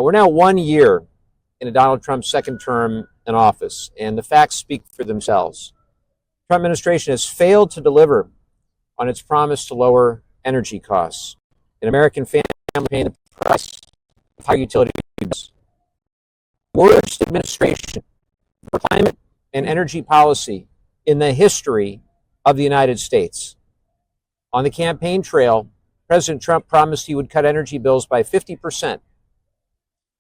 We're now 1 year into Donald Trump's second term in office, and the facts speak for themselves. The Trump administration has failed to deliver on its promise to lower energy costs. An American family paying the price of higher utility bills. Worst administration for climate and energy policy in the history of the United States. On the campaign trail, President Trump promised he would cut energy bills by 50%.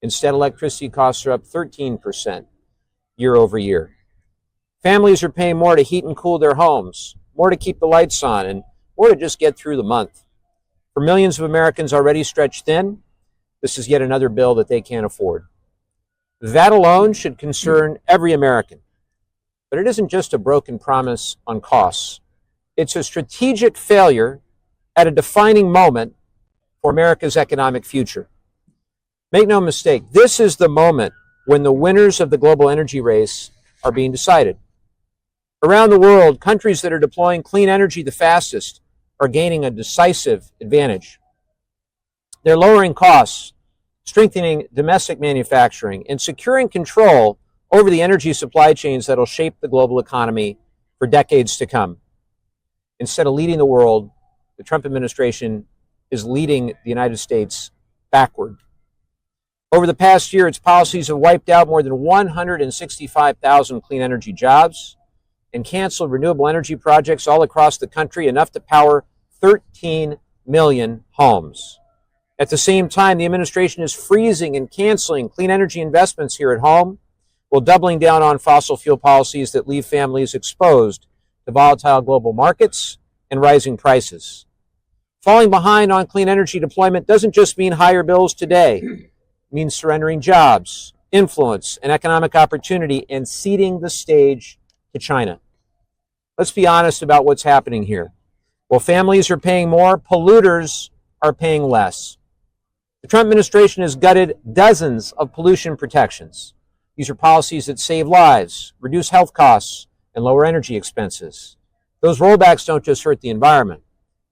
Instead, electricity costs are up 13% year over year. Families are paying more to heat and cool their homes, more to keep the lights on, and more to just get through the month. For millions of Americans already stretched thin, this is yet another bill that they can't afford. That alone should concern every American. But it isn't just a broken promise on costs. It's a strategic failure at a defining moment for America's economic future. Make no mistake, this is the moment when the winners of the global energy race are being decided. Around the world, countries that are deploying clean energy the fastest are gaining a decisive advantage. They're lowering costs, strengthening domestic manufacturing, and securing control over the energy supply chains that will shape the global economy for decades to come. Instead of leading the world, the Trump administration is leading the United States backward. Over the past year, its policies have wiped out more than 165,000 clean energy jobs and canceled renewable energy projects all across the country, enough to power 13 million homes. At the same time, the administration is freezing and canceling clean energy investments here at home, while doubling down on fossil fuel policies that leave families exposed to volatile global markets and rising prices. Falling behind on clean energy deployment doesn't just mean higher bills today. It means surrendering jobs, influence, and economic opportunity and ceding the stage to China. Let's be honest about what's happening here. While families are paying more, polluters are paying less. The Trump administration has gutted dozens of pollution protections. These are policies that save lives, reduce health costs, and lower energy expenses. Those rollbacks don't just hurt the environment.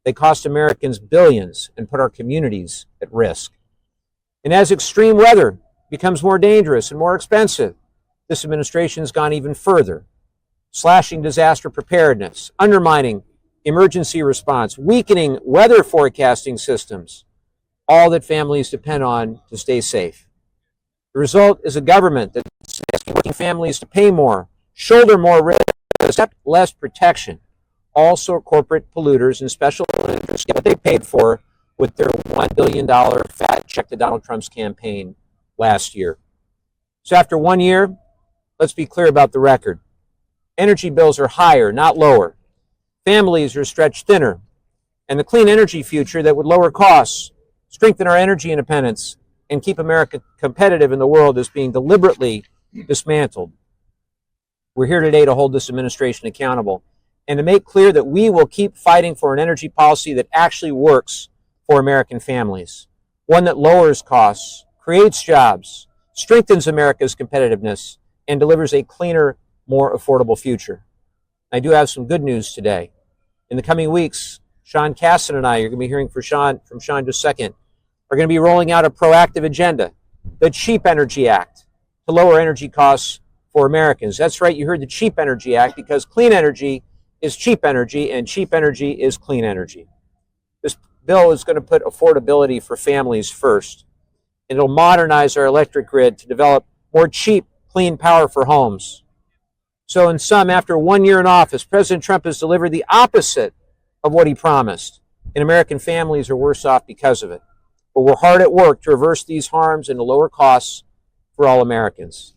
They cost Americans billions and put our communities at risk. And as extreme weather becomes more dangerous and more expensive, this administration has gone even further, slashing disaster preparedness, undermining emergency response, weakening weather forecasting systems, all that families depend on to stay safe. The result is a government that asks working families to pay more, shoulder more risk, accept less protection. Also, corporate polluters and special interests get what they paid for with their $1 billion fat check to Donald Trump's campaign last year. So after 1 year, let's be clear about the record. Energy bills are higher, not lower. Families are stretched thinner. And the clean energy future that would lower costs, strengthen our energy independence, and keep America competitive in the world is being deliberately dismantled. We're here today to hold this administration accountable and to make clear that we will keep fighting for an energy policy that actually works for American families, one that lowers costs, creates jobs, strengthens America's competitiveness, and delivers a cleaner, more affordable future. I do have some good news today. In the coming weeks, Sean Casten and I, you're going to be hearing from Sean just a second, are going to be rolling out a proactive agenda, the Cheap Energy Act, to lower energy costs for Americans. That's right, you heard the Cheap Energy Act, because clean energy is cheap energy and cheap energy is clean energy. This bill is going to put affordability for families first. And it'll modernize our electric grid to develop more cheap, clean power for homes. So in sum, after 1 year in office, President Trump has delivered the opposite of what he promised. And American families are worse off because of it. But we're hard at work to reverse these harms and to lower costs for all Americans.